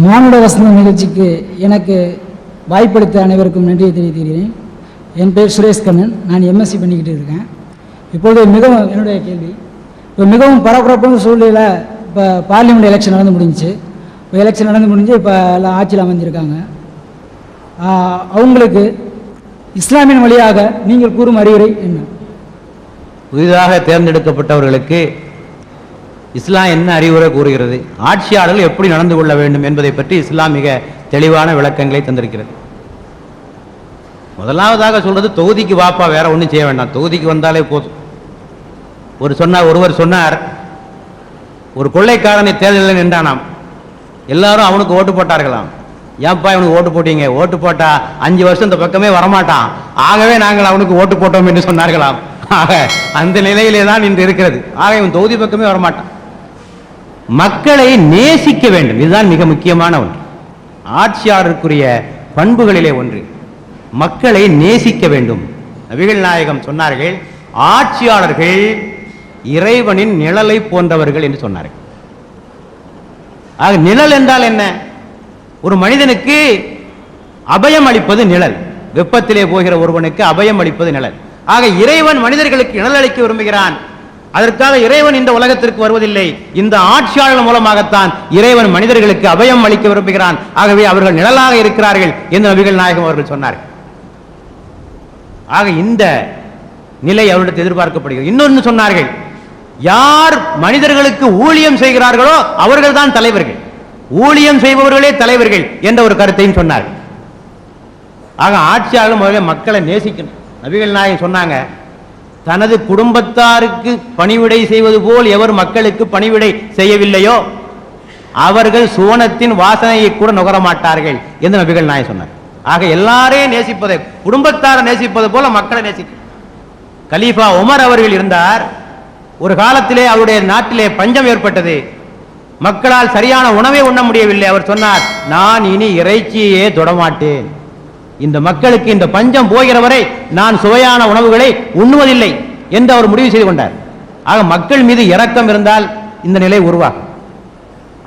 மானுட வசந்தம் நிகழ்ச்சிக்கு எனக்கு வாய்ப்பளித்த அனைவருக்கும் நன்றியை தெரிவிக்கிறேன். என் பேர் சுரேஷ் கண்ணன். நான் எம்எஸ்சி பண்ணிக்கிட்டு இருக்கேன். இப்பொழுது மிகவும் என்னுடைய கேள்வி, இப்போ மிகவும் பரபரப்பான சூழ்நிலையில் இப்போ பார்லிமெண்ட் எலெக்ஷன் நடந்து முடிஞ்சிச்சு. இப்போ எலெக்ஷன் நடந்து முடிஞ்சு இப்போ எல்லாம் ஆட்சியில் அமைஞ்சிருக்காங்க. அவங்களுக்கு இஸ்லாமின் வழியாக நீங்கள் கூறும் அறிவுரை என்ன? புதிதாக தேர்ந்தெடுக்கப்பட்டவர்களுக்கு இஸ்லாம் என்ன அறிவுரை கூறுகிறது, ஆட்சியாளர்கள் எப்படி நடந்து கொள்ள வேண்டும் என்பதை பற்றி இஸ்லாம் மிக தெளிவான விளக்கங்களை தந்திருக்கிறது. முதலாவதாக சொல்றது, தொகுதிக்கு வாப்பா, வேற ஒன்றும் செய்ய வேண்டாம், தொகுதிக்கு வந்தாலே போதும். ஒருவர் சொன்னார், ஒரு கொள்ளைக்காரனை தேர்தலில் நின்றானாம், எல்லாரும் அவனுக்கு ஓட்டு போட்டார்களாம். ஏன்பா இவனுக்கு ஓட்டு போட்டீங்க? ஓட்டு போட்டா 5 வருஷம் இந்த பக்கமே வரமாட்டான், ஆகவே நாங்கள் அவனுக்கு ஓட்டு போட்டோம் என்று சொன்னார்களாம். ஆக அந்த நிலையிலே தான் இன்று இருக்கிறது. ஆக இவன் தொகுதி பக்கமே வரமாட்டான். மக்களை நேசிக்க வேண்டும், இதுதான் மிக முக்கியமான ஒன்று. ஆட்சியாளருக்குரிய பண்புகளிலே ஒன்று மக்களை நேசிக்க வேண்டும். நபிகள் நாயகம் சொன்னார்கள், ஆட்சியாளர்கள் இறைவனின் நிழலை போன்றவர்கள் என்று சொன்னார்கள். ஆக நிழல் என்றால் என்ன? ஒரு மனிதனுக்கு அபயம் அளிப்பது நிழல். வெப்பத்திலே போகிற ஒருவனுக்கு அபயம் அளிப்பது நிழல். ஆக இறைவன் மனிதர்களுக்கு நிழல் அளிக்க விரும்புகிறான். அதற்காக இறைவன் இந்த உலகத்திற்கு வருவதில்லை, இந்த ஆட்சியாளர் மூலமாகத்தான் இறைவன் மனிதர்களுக்கு அபயம் அளிக்க விரும்புகிறான். ஆகவே அவர்கள் நிழலாக இருக்கிறார்கள் என்று நபிகள் நாயகம் அவர்கள் சொன்னார்கள். ஆக இந்த நிலை அவரிடத்தில் எதிர்பார்க்கப்படுகிறது. இன்னொன்று சொன்னார்கள், யார் மனிதர்களுக்கு ஊழியம் செய்கிறார்களோ அவர்கள் தான் தலைவர்கள், ஊழியம் செய்பவர்களே தலைவர்கள் என்ற ஒரு கருத்தையும் சொன்னார்கள். ஆக ஆட்சியாளர் முதல்ல மக்களை நேசிக்கணும். நபிகள் நாயகம் சொன்னாங்க, தனது குடும்பத்தாருக்கு பணிவிடை செய்வது போல் எவர் மக்களுக்கு பணிவிடை செய்யவில்லையோ அவர்கள் சுவனத்தின் வாசனையை கூட நுகர மாட்டார்கள் என்று நபிகள் நாயகம் சொன்னார். ஆக எல்லாரையும் நேசிப்பதை, குடும்பத்தாரை நேசிப்பது போல மக்களை நேசிக்க. கலீஃபா உமர் அவர்கள் இருந்தார். ஒரு காலத்திலே அவருடைய நாட்டிலே பஞ்சம் ஏற்பட்டது, மக்களால் சரியான உணவை உண்ண முடியவில்லை. அவர் சொன்னார், நான் இனி இறைச்சியே தொடமாட்டேன், இந்த மக்களுக்கு இந்த பஞ்சம் போகிற வரை நான் சுவையான உணவுகளை உண்ணுவதில்லை என்று அவர் முடிவு செய்து கொண்டார். ஆக மக்கள் மீது இரக்கம் இருந்தால் இந்த நிலை உருவாகும்.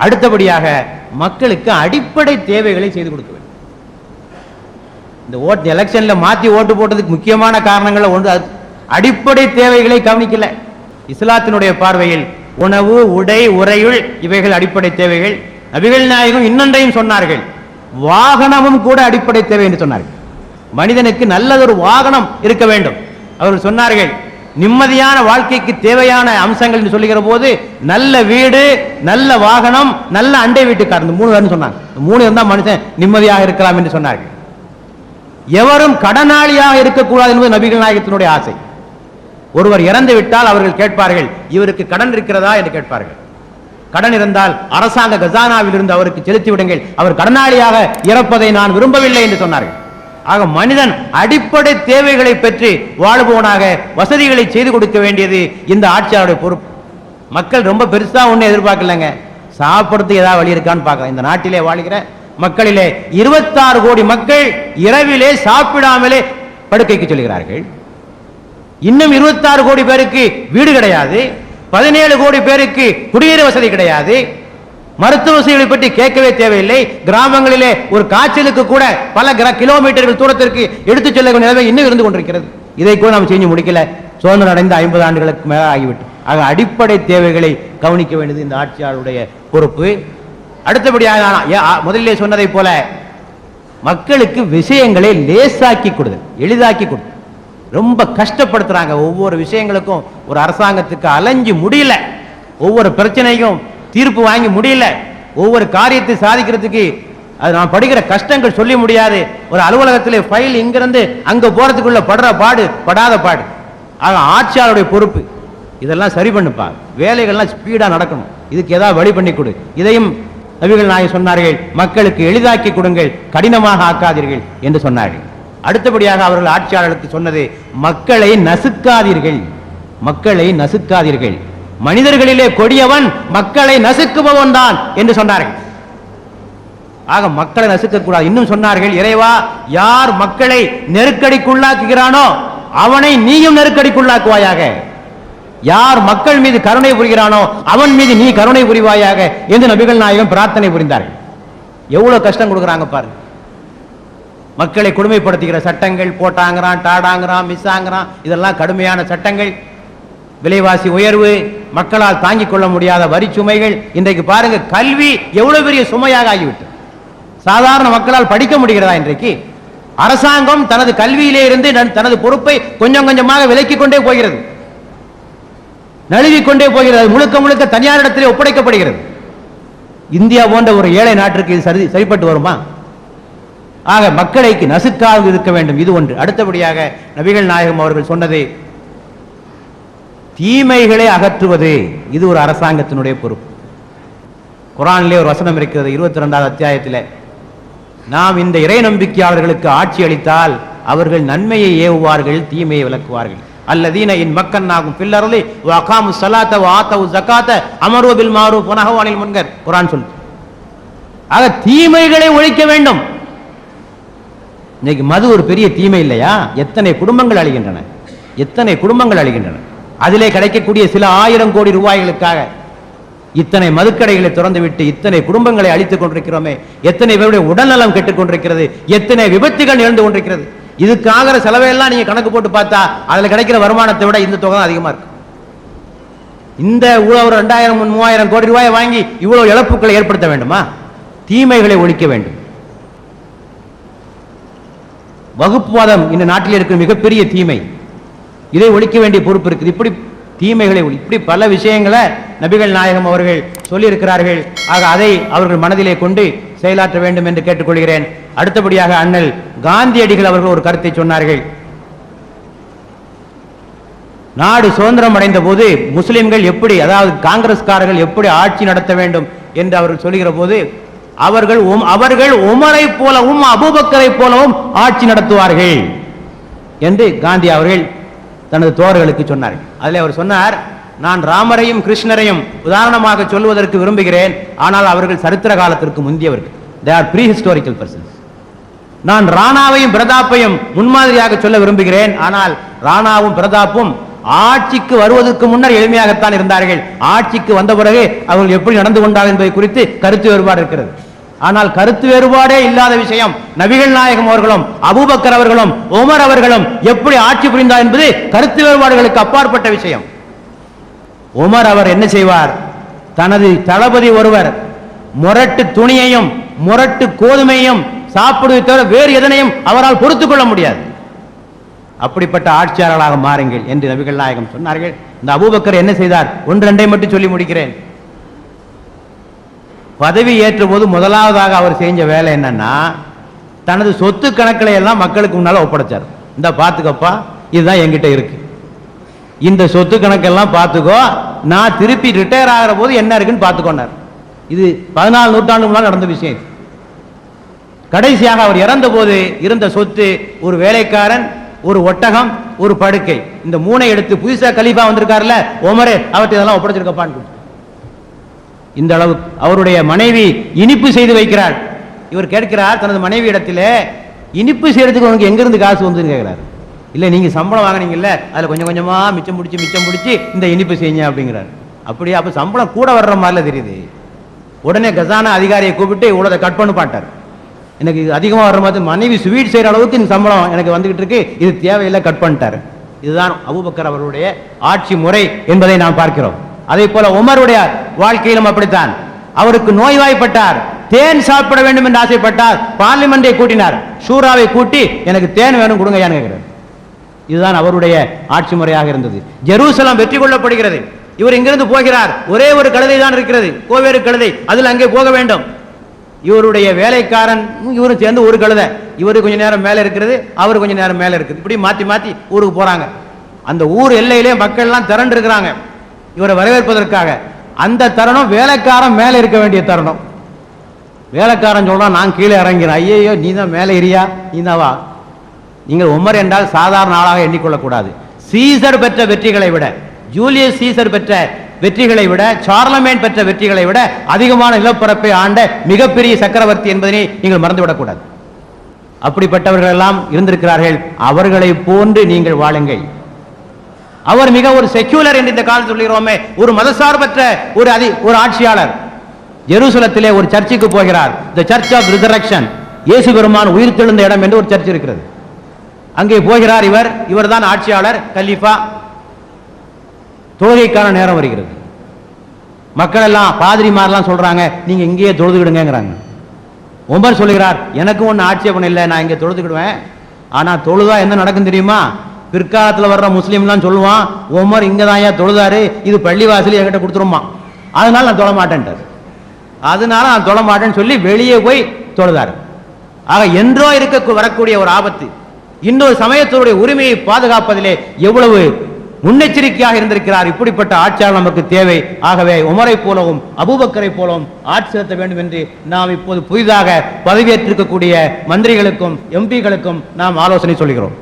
அடுத்தபடியாக மக்களுக்கு அடிப்படை தேவைகளை செய்து கொடுக்க வேண்டும். இந்த எலெக்ஷன்ல மாற்றி ஓட்டு போட்டதுக்கு முக்கியமான காரணங்கள் ஒன்று, அடிப்படை தேவைகளை கவனிக்கல. இஸ்லாத்தினுடைய பார்வையில் உணவு, உடை, உறையுள் இவைகள் அடிப்படை தேவைகள். நபிகள் நாயகம் இன்னொன்றையும் சொன்னார்கள், வாகனமும் கூட அடிப்படை தேவை என்று சொன்னார்கள். மனிதனுக்கு நல்லதொரு வாகனம் இருக்க வேண்டும். அவர்கள் சொன்னார்கள், நிம்மதியான வாழ்க்கைக்கு தேவையான அம்சங்கள் என்று சொல்லுகிற போது நல்ல வீடு, நல்ல வாகனம், நல்ல அண்டை வீட்டுக்காரர், 3 சொன்னாங்க. 3 இருந்தால் மனுஷன் நிம்மதியாக இருக்கலாம் என்று சொன்னார்கள். எவரும் கடனாளியாக இருக்கக்கூடாது என்பது நபிகள் நாயகத்தினுடைய ஆசை. ஒருவர் இறந்து விட்டால் அவர்கள் கேட்பார்கள், இவருக்கு கடன் இருக்கிறதா என்று கேட்பார்கள். கடன் இருந்தால் அரசாங்க கஜானாவில் இருந்து அவருக்கு செலுத்தி விடுங்கள், அவர் கடனாளியாக இறப்பதை நான் விரும்பவில்லை என்று சொன்னார்கள். ஆக மனிதன் அடிப்படை தேவைகளை பெற்று வாழ்பவனாக வசதிகளை செய்து கொடுக்க வேண்டியது இந்த ஆட்சியாளருடைய பொறுப்பு. மக்கள் ரொம்ப பெருசா ஒன்றும் எதிர்பார்க்கலங்க, சாப்பிடுறதுக்கு ஏதாவது வழி இருக்கான்னு பார்க்கலாம். இந்த நாட்டிலே வாழ்கிற மக்களிலே 26 கோடி மக்கள் இரவிலே சாப்பிடாமலே படுக்கைக்கு செல்கிறார்கள். இன்னும் 26 கோடி பேருக்கு வீடு கிடையாது, 17 கோடி பேருக்கு குடிநீர் வசதி கிடையாது, மருத்துவ வசதிகளை பற்றி கேட்கவே தேவையில்லை. கிராமங்களிலே ஒரு காய்ச்சலுக்கு கூட பல கிலோமீட்டர்கள் தூரத்திற்கு எடுத்துச் செல்ல நிலைமை இன்னும் இருந்து கொண்டிருக்கிறது. இதை கூட நாம் செஞ்சு முடிக்கல, சுதந்திரம் அடைந்த 50 ஆண்டுகளுக்கு மேல ஆகிவிட்டு. ஆக அடிப்படை தேவைகளை கவனிக்க வேண்டியது இந்த ஆட்சியாளருடைய பொறுப்பு. அடுத்தபடியாக முதலிலே சொன்னதை போல மக்களுக்கு விஷயங்களை லேசாக்கி கொடுது, எளிதாக்கி கொடுது. ரொம்ப கஷ்டப்படுத்துறாங்க. ஒவ்வொரு விஷயங்களுக்கும் ஒரு அரசாங்கத்துக்கு அலைஞ்சு முடியல, ஒவ்வொரு பிரச்சனைக்கும் தீர்ப்பு வாங்கி முடியல, ஒவ்வொரு காரியத்தை சாதிக்கிறதுக்கு அது நான் படுகிற கஷ்டங்கள் சொல்லி முடியாது. ஒரு அலுவலகத்திலே ஃபைல் இங்கிருந்து அங்க போறதுக்குள்ள படுற பாடு படாத பாடு. ஆக ஆட்சியாளருடைய பொறுப்பு இதெல்லாம் சரி பண்ணுப்பா, வேலைகள்லாம் ஸ்பீடா நடக்கணும், இதுக்கு ஏதாவது வழி பண்ணி கொடு. இதையும் நபிகள் நாயகம் சொன்னார்கள், மக்களுக்கு எளிதாக்கி கொடுங்கள், கடினமாக ஆக்காதீர்கள் என்று சொன்னார்கள். அடுத்தபடியாக அவர்கள் ஆட்சியாளர்களுக்கு சொன்னது, மக்களை நசுக்காதீர்கள், மக்களை நசுக்காதீர்கள், மனிதர்களிலே கொடியவன் மக்களை நசுக்குபவன் தான் என்று சொன்னார்கள். ஆக மக்களை நசுக்க கூடாது. இன்னும் சொன்னார்கள், இறைவா, யார் மக்களை நெருக்கடிக்குள்ளாக்குகிறானோ அவனை நீயும் நெருக்கடிக்குள்ளாக்குவாயாக, யார் மக்கள் மீது கருணை புரிகிறானோ அவன் மீது நீ கருணை புரிவாயாக என்று நபிகள் நாயகம் பிரார்த்தனை புரிந்தார்கள். எவ்வளவு கஷ்டம் கொடுக்குறாங்க பாருங்க. மக்களை கொடுமைப்படுத்துகிற சட்டங்கள், போட்டாங்கிறான், டாடாங்கிறான், மிஸ் ஆங்கிறான், இதெல்லாம் கடுமையான சட்டங்கள். விலைவாசி உயர்வு, மக்களால் தாங்கிக் கொள்ள முடியாத வரி சுமைகள். இன்றைக்கு பாருங்க, கல்வி எவ்வளவு பெரிய சுமையாக ஆகிவிட்டது. சாதாரண மக்களால் படிக்க முடிகிறதா இன்றைக்கு? அரசாங்கம் தனது கல்வியிலே இருந்து தனது பொறுப்பை கொஞ்சம் கொஞ்சமாக விலக்கிக் கொண்டே போகிறது, நழுவிக் கொண்டே போகிறது. முழுக்க முழுக்க தனியாரிடத்திலே ஒப்படைக்கப்படுகிறது. இந்தியா போன்ற ஒரு ஏழை நாட்டிற்கு இது சரிப்பட்டு வருமா? ஆக மக்களுக்கு நசுக்காக இருக்க வேண்டும், இது ஒன்று. அடுத்தபடியாக நபிகள் நாயகம் அவர்கள் சொன்னது தீமைகளை அகற்றுவது, இது ஒரு அரசாங்கத்தினுடைய பொறுப்பு. குர்ஆனிலே ஒரு வசனம் இருக்கிறது 22வது அத்தியாயத்தில், நாம் இந்த இறை நம்பிக்கையாளர்களுக்கு ஆட்சி அளித்தால் அவர்கள் நன்மையை ஏவுவார்கள், தீமையை விலக்குவார்கள். அல்லதீன இன் மக்கன்னாகும் ஃபில் அர்லி வ அகாமு ஸலாத்த வ ஆத்தவு ஸகாத்த அமரு பில் மஅரூஃப் வ நஹவு அனில் முன்கர், குர்ஆன் சொல்லுது. ஆக தீமைகளை ஒழிக்க வேண்டும். இன்னைக்கு மது ஒரு பெரிய தீமை இல்லையா? எத்தனை குடும்பங்கள் அழிகின்றன, எத்தனை குடும்பங்கள் அழிகின்றன. அதிலே கிடைக்கக்கூடிய சில 1000 கோடி ரூபாய்களுக்காக இத்தனை மதுக்கடைகளை திறந்துவிட்டு இத்தனை குடும்பங்களை அழித்துக் கொண்டிருக்கிறோமே. எத்தனை பேருடைய உடல்நலம் கெட்டுக் கொண்டிருக்கிறது, எத்தனை விபத்துகள் நிகழ்ந்து கொண்டிருக்கிறது. இதுக்காகிற செலவையெல்லாம் நீங்க கணக்கு போட்டு பார்த்தா அதுல கிடைக்கிற வருமானத்தை விட இந்த தொகை அதிகமா இருக்கு. இந்த ஒரு 2000 3000 கோடி ரூபாயை வாங்கி இவ்வளவு இழப்புகளை ஏற்படுத்த வேண்டுமா? தீமைகளை ஒழிக்க வேண்டும். வகுப்புவாதம் இந்த நாட்டில் இருக்கிற மிகப்பெரிய தீமை, இதை ஒழிக்க வேண்டிய பொறுப்பு இருக்குது. இப்படி தீமைகளை இப்படி பல விஷயங்களை நபிகள் நாயகம் அவர்கள் சொல்லியிருக்கிறார்கள். ஆக அதை அவர்கள் மனதிலே கொண்டு செயலாற்ற வேண்டும் என்று கேட்டுக்கொள்கிறேன். அடுத்தபடியாக அண்ணல் காந்தியடிகள் அவர்கள் ஒரு கருத்தை சொன்னார்கள். நாடு சுதந்திரம் அடைந்த போது முஸ்லிம்கள் எப்படி, அதாவது காங்கிரஸ்காரர்கள் எப்படி ஆட்சி நடத்த வேண்டும் என்று அவர்கள் சொல்லுகிற போது அவர்கள் உமரை போலவும் அபூபக்கரை போலவும் ஆட்சி நடத்துவார்கள் என்று காந்தி அவர்கள் தனது தோழர்களுக்கு சொன்னார்கள். அதில் அவர் சொன்னார், நான் ராமரையும் கிருஷ்ணரையும் உதாரணமாக சொல்வதற்கு விரும்புகிறேன், ஆனால் அவர்கள் சரித்திர காலத்திற்கு முந்தியவர்கள். they are prehistorical persons. நான் ராணாவையும் பிரதாப்பையும் முன்மாதிரியாக சொல்ல விரும்புகிறேன், ஆனால் ராணாவும் பிரதாப்பும் ஆட்சிக்கு வருவதற்கு முன்னர் எளிமையாகத்தான் இருந்தார்கள். ஆட்சிக்கு வந்த பிறகு அவர்கள் எப்படி நடந்து கொண்டார்கள் என்பதை குறித்து கருத்து வேறுபாடு இருக்கிறது. ஆனால் கருத்து வேறுபாடே இல்லாத விஷயம், நபிகள் நாயகம் அவர்களும் அபூபக்கர் அவர்களும் உமர் அவர்களும் எப்படி ஆட்சி புரிந்தார் என்பது கருத்து வேறுபாடுகளுக்கு அப்பாற்பட்ட விஷயம். உமர் அவர் என்ன செய்வார், தனது தளபதி ஒருவர் முரட்டு துணியையும் முரட்டு கோதுமையும் சாப்பிடுவதை தவிர வேறு எதனையும் அவரால் பொறுத்துக் கொள்ள முடியாது. அப்படிப்பட்ட ஆட்சியாளர்களாக மாறுங்கள் என்று நபிகள் நாயகம் சொன்னார்கள். இந்த அபூபக்கர் என்ன செய்தார், ஒன்று ரெண்டை மட்டும் சொல்லி முடிக்கிறேன். பதவி ஏற்ற போது முதலாவதாக அவர் செஞ்ச வேலை என்னன்னா, தனது சொத்து கணக்களை எல்லாம் மக்களுக்கு முன்னால ஒப்படைச்சார். இந்த பாத்துக்கப்பா, இதுதான் என்கிட்ட இருக்கு, இந்த சொத்து கணக்கெல்லாம் பார்த்துக்கோ, நான் திருப்பி ரிட்டையர் ஆகிற போது என்ன இருக்குன்னு பார்த்துக்கொண்டார். இது 14 நூற்றாண்டு முன்னால் நடந்த விஷயம். கடைசியாக அவர் இறந்த போது இருந்த சொத்து ஒரு வேலைக்காரன், ஒரு ஒட்டகம், ஒரு படுக்கை, இந்த 3 எடுத்து புதுசா கலீஃபா வந்திருக்காருல்ல உமரே, அவற்றை இதெல்லாம் ஒப்படைச்சிருக்கப்பான்னு. இந்த அளவு அவருடைய மனைவி இனிப்பு செய்து வைக்கிறார். இவர் கேட்கிறார் தனது மனைவி இடத்திலே, இனிப்பு செய்யறதுக்கு உனக்கு எங்கிருந்து காசு வந்துன்னு கேட்கிறார். இல்லை, நீங்க சம்பளம் வாங்கினீங்கல்ல, அதுல கொஞ்சம் கொஞ்சமா மிச்சம் பிடிச்சி இந்த இனிப்பு செய்யுங்க அப்படிங்கிறார். அப்படியே அப்ப சம்பளம் கூட வர்ற மாதிரில தெரியுது. உடனே கசானா அதிகாரியை கூப்பிட்டு இவ்வளோ கட் பண்ணு பாட்டார். எனக்கு அதிகமாக வர்ற மாதிரி மனைவி ஸ்வீட் செய்கிற அளவுக்கு இந்த சம்பளம் எனக்கு வந்துகிட்டு இருக்கு, இது தேவையில்லை, கட் பண்ணிட்டார். இதுதான் அபூபக்கர் அவருடைய ஆட்சி முறை என்பதை நாம் பார்க்கிறோம். அதே போல உமருடைய வாழ்க்கையிலும் அப்படித்தான். அவருக்கு நோய்வாய்ப்பட்டார், தேன் சாப்பிட வேண்டும் என்று ஆசைப்பட்டார். பார்லிமெண்டை கூட்டினார், ஷூராவை கூட்டி எனக்கு தேன் வேணும் கொடுங்கயான்னு கேட்கிறார். இதுதான் அவருடைய ஆட்சி முறையாக இருந்தது. ஜெருசலம் வெற்றி கொள்ளப்படுகிறது. இவர் இங்கிருந்து போகிறார், ஒரே ஒரு கழுதை தான் இருக்கிறது, கோவேறு கழுதை, அதில் அங்கே போக வேண்டும். இவருடைய வேலைக்காரன் இவரும் சேர்ந்து ஒரு கழுதை, இவரு கொஞ்ச நேரம் மேலே இருக்கிறது, அவர் கொஞ்ச நேரம் மேலே இருக்குது, இப்படி மாற்றி மாற்றி ஊருக்கு போறாங்க. அந்த ஊர் எல்லையிலே மக்கள் எல்லாம் திரண்டு இருக்கிறாங்க இவரை வரவேற்பதற்காக. அந்த தருணம் வேலைக்காரன் மேலே இருக்க வேண்டிய தருணம். வேலைக்காரன் சொல்றான், நான் கீழே இறங்கிறேன். ஐயோ, நீ தான் மேலே இரியா, நீ தான் வா. நீங்கள் உமர் என்றால் சாதாரண ஆளாக எண்ணிக்கொள்ளக்கூடாது. சீசர் பெற்ற வெற்றிகளை விட, ஜூலியஸ் சீசர் பெற்ற வெற்றிகளை விட, சார்லமேன் பெற்ற வெற்றிகளை விட அதிகமான நிலப்பரப்பை ஆண்ட மிகப்பெரிய சக்கரவர்த்தி என்பதனை நீங்கள் மறந்துவிடக்கூடாது. அப்படிப்பட்டவர்கள் எல்லாம் இருந்திருக்கிறார்கள். அவர்களை போன்று நீங்கள் வாழுங்கள். அவர் மிக ஒரு செக்யூலர் என்று இந்த காலத்தில் சொல்கிறோமே, ஒரு மதசார்பற்ற ஒரு ஆட்சியாளர். ஜெருசலத்திலே ஒரு சர்ச்சுக்கு போகிறார். தி சர்ச் ஆஃப் ரிசரக்ஷன், இயேசு பெருமான் உயிர் தெழுந்த இடம் என்று ஒரு சர்ச் இருக்கிறது. அங்கே போகிறார். இவர் தான் ஆட்சியாளர், கலீஃபா. தொழுகைக்கான நேரம் வருகிறது. மக்கள் எல்லாம், பாதிரிமாரெல்லாம் சொல்றாங்க, நீங்க இங்கேயே தொழுதுக்கிடுங்கிறாங்க. உமர் சொல்லுகிறார், எனக்கு ஒன்றும் ஆட்சேபணம் இல்லை, நான் இங்கே தொழுதுக்கிடுவேன். ஆனா தொழுதா என்ன நடக்கும் தெரியுமா? பிற்காலத்தில் வர்ற முஸ்லீம்லாம் சொல்லுவான், உமர் இங்கே தான் ஏன் தொழுதாரு, இது பள்ளிவாசல் என்கிட்ட கொடுத்துருமா, அதனால நான் தொழ மாட்டேன்ட்டார். அதனால நான் தொழ மாட்டேன்னு சொல்லி வெளியே போய் தொழுதாரு. ஆக என்றோ இருக்க வரக்கூடிய ஒரு ஆபத்து, இன்னொரு சமயத்தினுடைய உரிமையை பாதுகாப்பதிலே எவ்வளவு முன்னெச்சரிக்கையாக இருந்திருக்கிறார். இப்படிப்பட்ட ஆட்சியாளர் நமக்கு தேவை. ஆகவே உமரை போலவும் அபூபக்கரை போலவும் ஆட்சி செலுத்த வேண்டும் என்று நாம் இப்போது புதிதாக பதவியேற்றிருக்கக்கூடிய மந்திரிகளுக்கும் எம்பிகளுக்கும் நாம் ஆலோசனை சொல்கிறோம்.